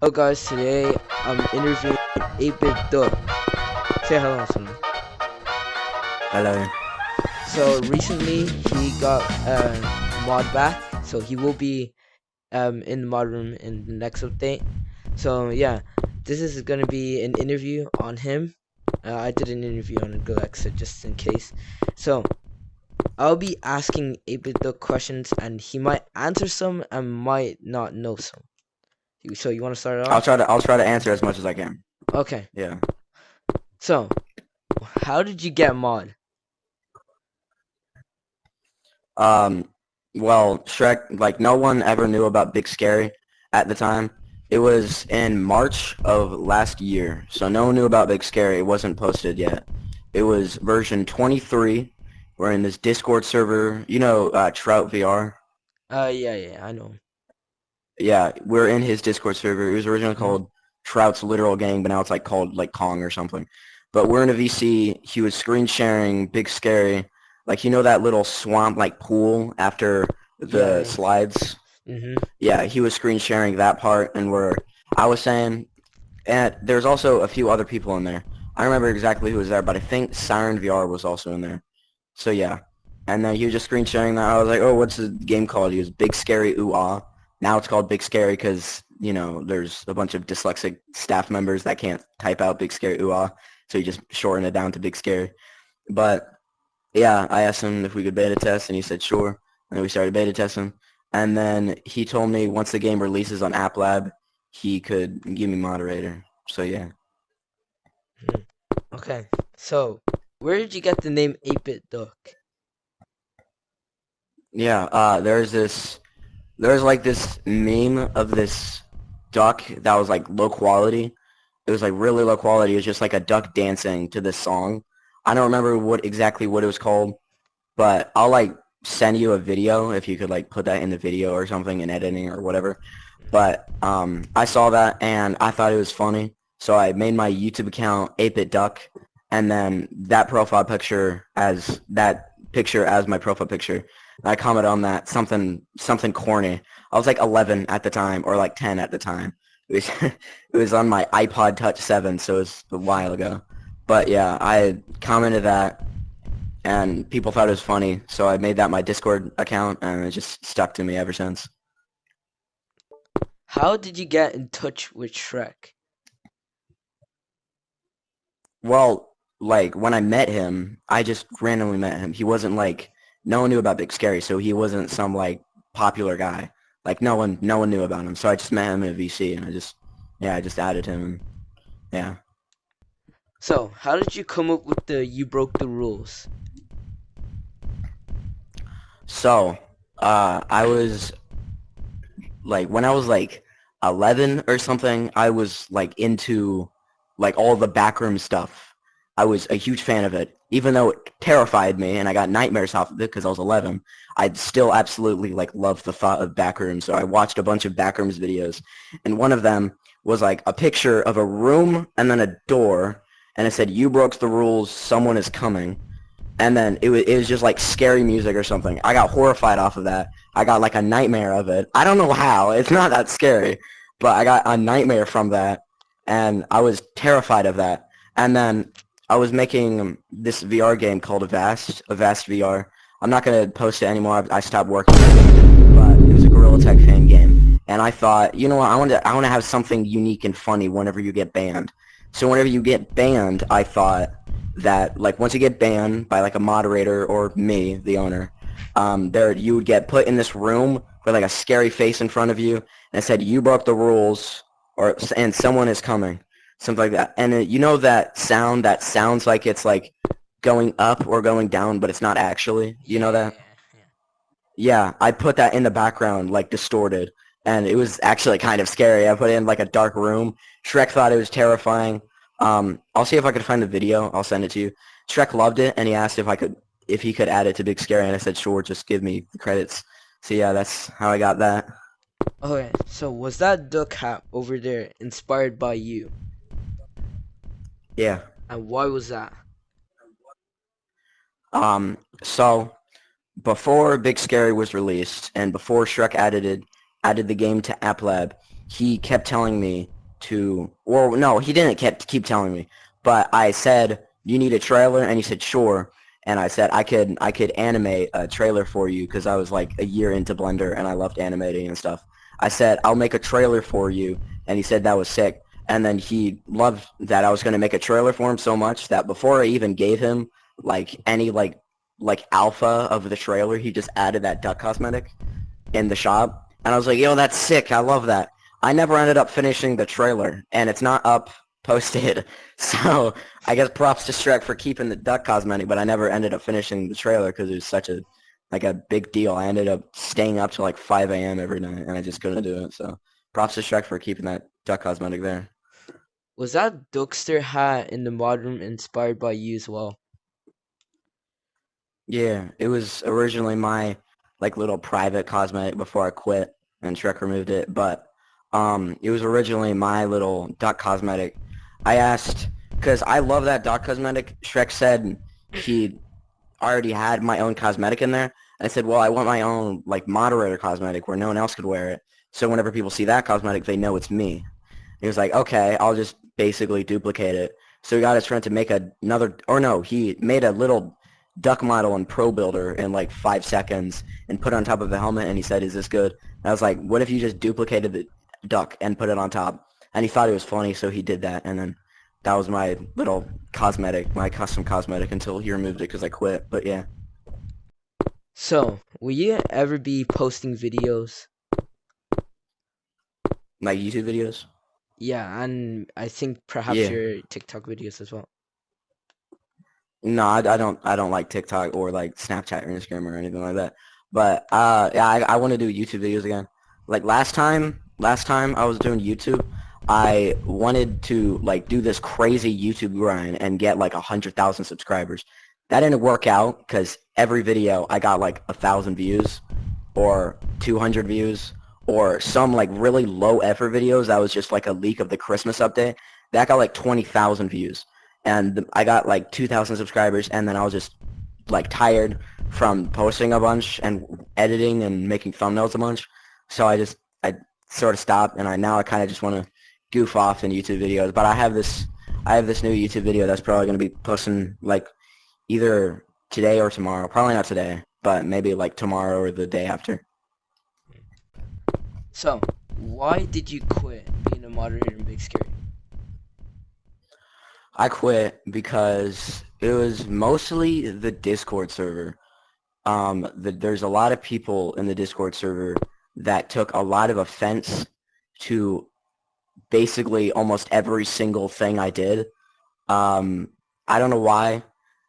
Hello guys, today I'm interviewing 8bitduck. Say hello, someone. Hello. So recently he got mod back, so he will be in the mod room in the next update. So yeah, this is gonna be an interview on him. I did an interview on Galexa just in case. So I'll be asking 8bitduck questions, and he might answer some and might not know some. So you want to start it I'll off? try to I'll try to answer as much as I can. Okay. Yeah. So how did you get mod? Um well, Shrek, like, no one ever knew about Big Scary at the time. It was in March of last year. So no one knew about Big Scary. It wasn't posted yet. It was version 23. We're in this Discord server, Trout VR. Yeah, I know. Yeah, we're in his Discord server. It was originally Mhm. called Trout's Literal Gang, but now it's like called like Kong or something. But we're in a VC. He was screen sharing Big Scary, like, that little swamp like pool after the Yeah. slides. Mhm. Yeah, he was screen sharing that part, and I was saying, and there's also a few other people in there. I don't remember exactly who was there, but I think Siren VR was also in there. So yeah, and then he was just screen sharing that. I was like, oh, what's the game called? He was Big Scary Ooh Ah. Now it's called Big Scary because, there's a bunch of dyslexic staff members that can't type out Big Scary Ooh Ah, so he just shortened it down to Big Scary. But yeah, I asked him if we could beta test, and he said sure. And then we started beta testing. And then he told me once the game releases on App Lab, he could give me moderator. So yeah. Mhm. Okay. So, where did you get the name 8bitduck? Yeah, there's like this meme of this duck that was like low quality. It was like really low quality. It was just like a duck dancing to this song. I don't remember exactly what it was called, but I'll like send you a video if you could like put that in the video or something in editing or whatever. But I saw that and I thought it was funny, so I made my YouTube account 8bitduck, and then that picture as my profile picture. I commented on that something corny. I was like 11 at the time, or like 10 at the time. It was it was on my iPod Touch 7, so it was a while ago. But yeah, I commented that, and people thought it was funny, so I made that my Discord account, and it just stuck to me ever since. How did you get in touch with Shrek? Well, like, when I met him, I just randomly met him. He wasn't like, no one knew about Big Scary, so he wasn't some like popular guy. Like, no one knew about him. So I just met him in a VC, and I just added him. And yeah. So, how did you come up with the you broke the rules? So, I was like, when I was like 11 or something, I was like into like all the backroom stuff. I was a huge fan of it, even though it terrified me and I got nightmares off of it because I was 11. I'd still absolutely like love the thought of backrooms. So I watched a bunch of backrooms videos, and one of them was like a picture of a room and then a door, and it said, "You broke the rules. Someone is coming." And then it was just like scary music or something. I got horrified off of that. I got like a nightmare of it. I don't know how. It's not that scary, but I got a nightmare from that, and I was terrified of that. And then I was making this VR game called Avast VR. I'm not gonna post it anymore. I stopped working on it, but it was a Gorilla Tech fan game, and I thought, you know what, I want to have something unique and funny whenever you get banned. So whenever you get banned, I thought that, like, once you get banned by like a moderator or me, the owner, there you would get put in this room with like a scary face in front of you, and it said, "You broke the rules," and someone is coming, something like that. And that sound that sounds like it's like going up or going down, but it's not actually. You know that? Yeah. Yeah, I put that in the background, like distorted, and it was actually kind of scary. I put it in like a dark room. Shrek thought it was terrifying. I'll see if I could find the video. I'll send it to you. Shrek loved it, and he asked if he could add it to Big Scary, and I said sure, just give me the credits. So yeah, that's how I got that. Okay, so was that duck hat over there inspired by you? Yeah. And why was that? So before Big Scary was released, and before Shrek added the game to App Lab, he kept telling me to, or no, he didn't keep telling me, but I said, you need a trailer, and he said, sure. And I said I could animate a trailer for you because I was like a year into Blender and I loved animating and stuff. I said I'll make a trailer for you, and he said that was sick. And then he loved that I was going to make a trailer for him so much that before I even gave him like any like alpha of the trailer, he just added that duck cosmetic in the shop, and I was like, yo, that's sick. I love that. I never ended up finishing the trailer, and it's not up posted. So I guess props to Shrek for keeping the duck cosmetic, but I never ended up finishing the trailer because it was such a like a big deal. I ended up staying up till like 5 a.m. every night, and I just couldn't do it. So props to Shrek for keeping that duck cosmetic there. Was that Duckster hat in the mod room inspired by you as well? Yeah, it was originally my like little private cosmetic before I quit and Shrek removed it, but it was originally my little duck cosmetic. I asked because I love that duck cosmetic. Shrek said he already had my own cosmetic in there. I said, well, I want my own like moderator cosmetic where no one else could wear it. So whenever people see that cosmetic, they know it's me. He was like, okay, I'll just basically duplicate it. So he got his friend to make another, or no, he made a little duck model in Pro Builder in like 5 seconds and put it on top of the helmet, and he said, is this good? And I was like, what if you just duplicated the duck and put it on top? And he thought it was funny, so he did that, and then that was my little cosmetic, my custom cosmetic until he removed it because I quit. But yeah, So, will you ever be posting videos? my YouTube videos. Yeah, and I think perhaps Yeah. your TikTok videos as well. No, I don't like TikTok or like Snapchat or Instagram or anything like that. But yeah, I want to do YouTube videos again. Like last time I was doing YouTube, I wanted to like do this crazy YouTube grind and get like 100,000 subscribers. That didn't work out because every video I got like 1,000 views or 200 views or some like really low effort videos that was just like a leak of the Christmas update. That got like 20,000 views and I got like 2,000 subscribers, and then I was just like tired from posting a bunch and editing and making thumbnails a bunch. So I sort of stopped, and I kind of just want to goof off in YouTube videos. But I have this new YouTube video that's probably going to be posting like either today or tomorrow. Probably not today, but maybe like tomorrow or the day after. So, why did you quit being a moderator in Big Scary? I quit because it was mostly the Discord server. There's a lot of people in the Discord server that took a lot of offense to basically almost every single thing I did. Um, I don't know why.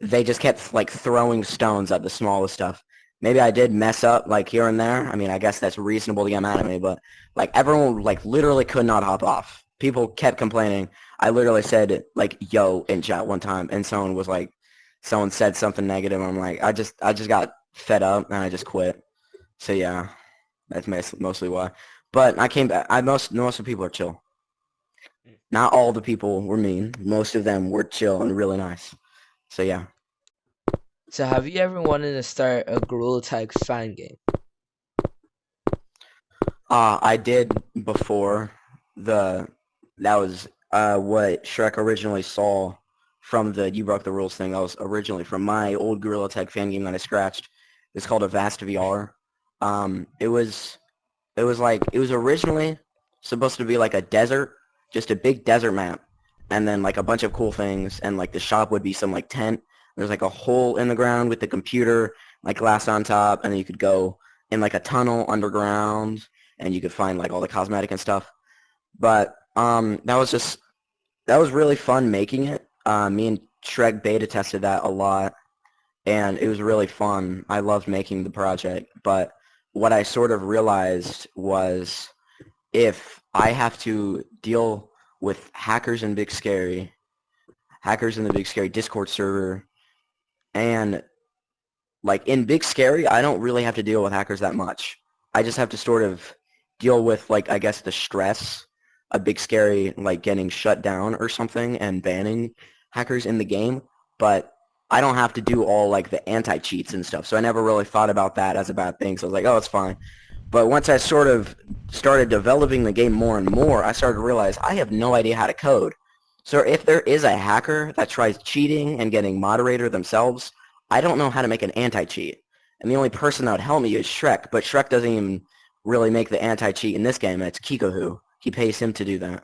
They just kept like throwing stones at the smallest stuff. Maybe I did mess up like here and there. I mean, I guess that's reasonable to get mad at me, but like everyone like literally could not hop off. People kept complaining. I literally said like yo in chat one time, and someone said something negative. I'm like, I just got fed up and I just quit. So yeah, that's mostly why. But I came back. Most of the people are chill. Not all the people were mean. Most of them were chill and really nice. So yeah. So, have you ever wanted to start a Gorilla Tag fan game? I did before the that was what Shrek originally saw from the You Broke the Rules thing. That was originally from my old Gorilla Tag fan game that I scratched. It's called Avast VR. It was it was originally supposed to be like a desert, just a big desert map, and then like a bunch of cool things, and like the shop would be some like tent. There's like a hole in the ground with the computer, like glass on top, and then you could go in like a tunnel underground, and you could find like all the cosmetic and stuff. But that was really fun making it. Me and Shrek beta tested that a lot, and it was really fun. I loved making the project, but what I sort of realized was if I have to deal with hackers in the Big Scary Discord server, and like in Big Scary, I don't really have to deal with hackers that much. I just have to sort of deal with like I guess the stress of Big Scary like getting shut down or something and banning hackers in the game, but I don't have to do all like the anti-cheats and stuff. So I never really thought about that as a bad thing. So I was like, oh, it's fine. But once I sort of started developing the game more and more, I started to realize I have no idea how to code. So if there is a hacker that tries cheating and getting moderator themselves, I don't know how to make an anti-cheat. And the only person that would help me is Shrek, but Shrek doesn't even really make the anti-cheat in this game. It's Kikohu. He pays him to do that.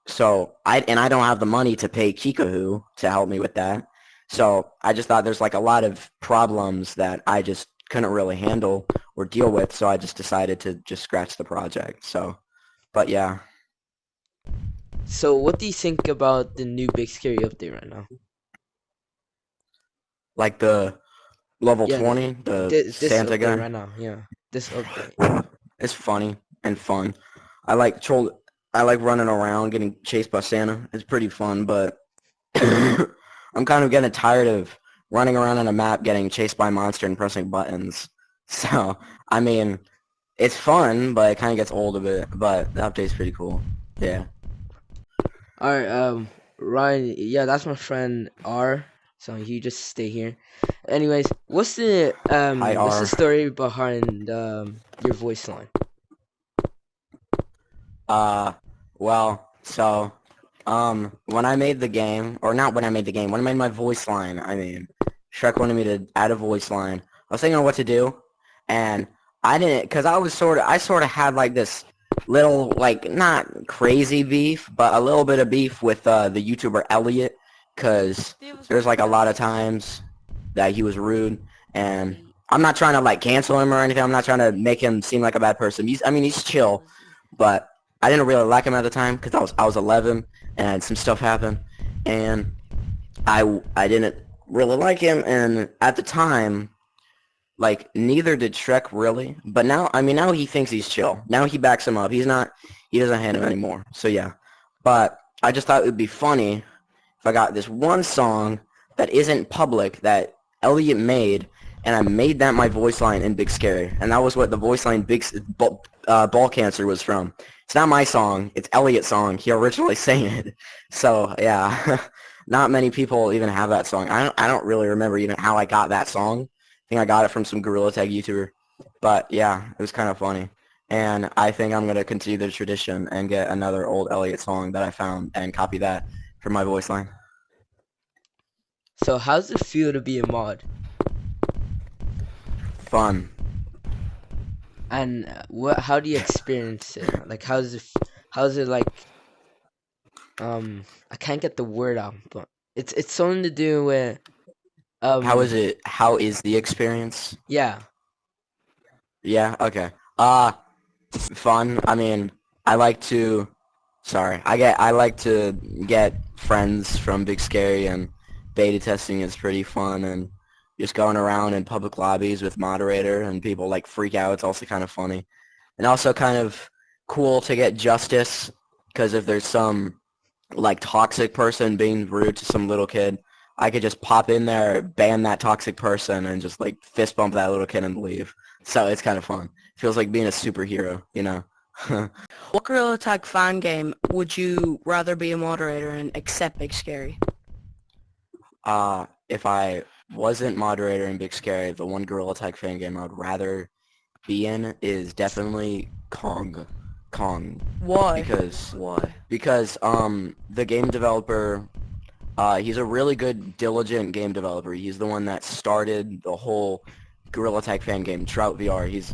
So I don't have the money to pay Kikohu to help me with that. So I just thought there's like a lot of problems that I just couldn't really handle or deal with. So I just decided to just scratch the project. So, but yeah, So what do you think about the new Big Scary update right now? like the level Yeah, 20, the this Santa update guy, right now. Yeah, this update. it's funny and fun. I like troll. I like running around getting chased by Santa. It's pretty fun, but I'm kind of getting tired of running around on a map getting chased by a monster and pressing buttons. So, I mean, it's fun, but it kind of gets old a bit. But the update's pretty cool. Yeah. All right, Ryan. Yeah, that's my friend R. So you just stay here. Anyways, Hi, what's the R. story behind your voice line? Uh, well, so, when I made the game, or not when I made the game, when I made my voice line, I mean, Shrek wanted me to add a voice line. I was thinking of what to do, and I didn't, because I sort of had like this little, like, not crazy beef, but a little bit of beef with, the YouTuber Elliot, because there's like a lot of times that he was rude, and I'm not trying to like cancel him or anything. I'm not trying to make him seem like a bad person. I mean, he's chill, but I didn't really like him at the time because I was 11 and some stuff happened, and I didn't really like him. And at the time, like neither did Shrek really. But now, I mean, now he thinks he's chill. Now he backs him up. He doesn't hate him anymore. So yeah, but I just thought it would be funny if I got this one song that isn't public that Elliot made, and I made that my voice line in Big Scary, and that was what the voice line Ball Cancer was from. It's not my song, it's Elliot's song. He originally sang it. So yeah, not many people even have that song. I don't really remember even how I got that song. I think I got it from some Gorilla Tag YouTuber. But yeah, it was kind of funny. And I think I'm going to continue the tradition and get another old Elliot song that I found and copy that for my voice line. So how's it feel to be a mod? Fun. And what? How do you experience it? Like, how's it like? I can't get the word out, but it's something to do with How is um, it? How is the experience? yeah. Yeah, okay. Fun. I mean, I like to sorry. I like to get friends from Big Scary, and beta testing is pretty fun, and just going around in public lobbies with moderator and people like freak out. It's also kind of funny. And also kind of cool to get justice, because if there's some like toxic person being rude to some little kid, I could just pop in there, ban that toxic person, and just like fist bump that little kid and leave. So it's kind of fun. Feels like being a superhero, you know? What Gorilla Tag fan game would you rather be a moderator in except Big Scary? If I wasn't moderator in Big Scary, the one Gorilla Tag fan game I would rather be in is definitely Kong. Kong. Why? Because Why? the game developer, he's a really good diligent game developer. He's the one that started the whole Gorilla Tag fan game, Trout VR. He's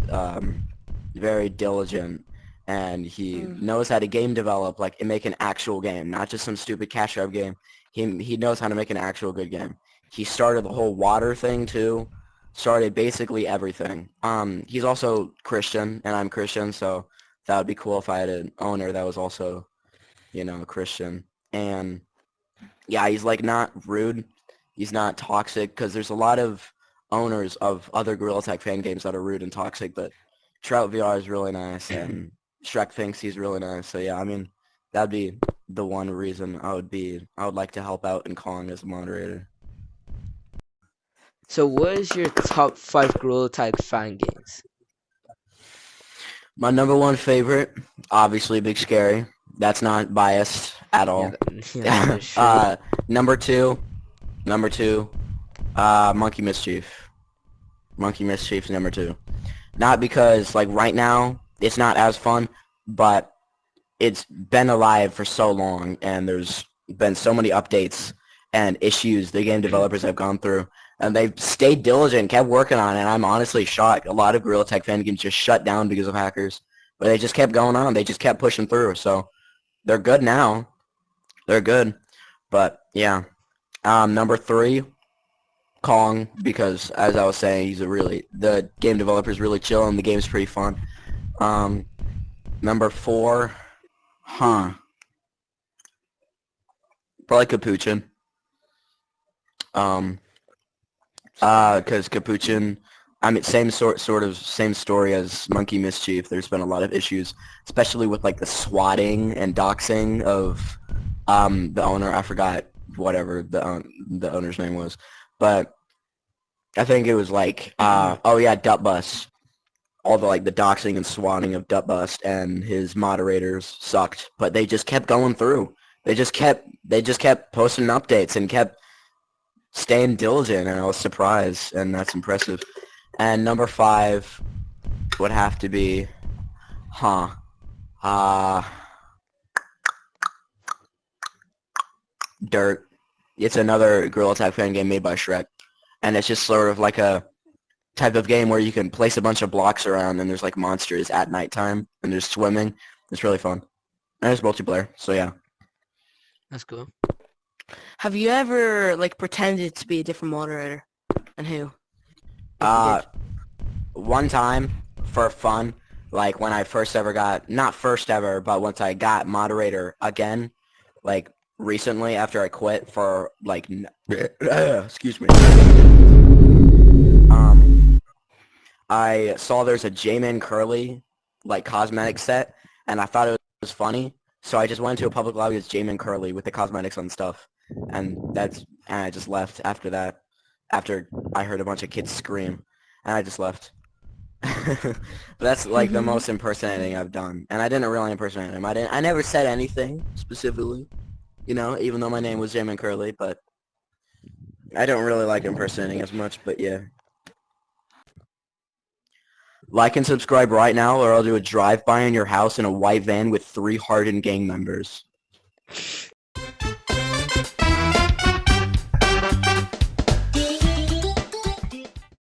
very diligent, and he knows how to game develop, like, and make an actual game, not just some stupid cash grab game. He knows how to make an actual good game. He started the whole water thing too. Started basically everything. He's also Christian, and I'm Christian, so that would be cool if I had an owner that was also, you know, Christian. And yeah, he's like not rude. He's not toxic, because there's a lot of owners of other Gorilla Tag fan games that are rude and toxic, but Trout VR is really nice, and Shrek thinks he's really nice. So yeah, I mean, that'd be the one reason I would like to help out in Kong as a moderator. So what is your top 5 Gorilla Tag fan games? My number one favorite, obviously Big Scary. That's not biased at Yeah, all. yeah, that is true. Number two, Monkey Mischief. Monkey Mischief's number 2. Not because like right now it's not as fun, but it's been alive for so long, and there's been so many updates and issues the game developers have gone through, and they've stayed diligent, kept working on it, and I'm honestly shocked. A lot of Gorilla Tech fan games just shut down because of hackers, but they just kept going on. They just kept pushing through, so they're good now. They're good, but yeah. Number three, Kong, because as I was saying, the game developer's really chill, and the game's pretty fun. Um, Number four, huh? Probably Capuchin. Um, because Capuchin, I mean, same story as Monkey Mischief. There's been a lot of issues, especially with like the swatting and doxing of the owner. I forgot whatever the owner's name was, but I think it was like oh yeah, Dutbus. All the like the doxing and swatting of Dutbust and his moderators sucked, but they just kept going through. They just kept posting updates and kept staying diligent, and I was surprised, and that's impressive. And number five would have to be, huh? Uh, Dirt. It's another Gorilla Tag fan game made by Shrek, and it's just sort of like a type of game where you can place a bunch of blocks around, and there's like monsters at nighttime, and there's swimming. It's really fun. And there's multiplayer, so yeah. That's cool. Have you ever like pretended to be a different moderator? And who? If you Uh, did. One time for fun, like when I first ever got, not first ever, but once I got moderator again, like recently after I quit for like, excuse me. Um, I saw there's a J-Man Curly like cosmetic set, and I thought it was funny, so I just went to a public lobby with J-Man Curly with the cosmetics and stuff, and I just left after that, after I heard a bunch of kids scream, and I just left. But that's like the most impersonating I've done, and I didn't really impersonate him. I never said anything specifically, even though my name was J-Man Curly, but I don't really like impersonating as much, but yeah. Like and subscribe right now, or I'll do a drive-by in your house in a white van with 3 hardened gang members.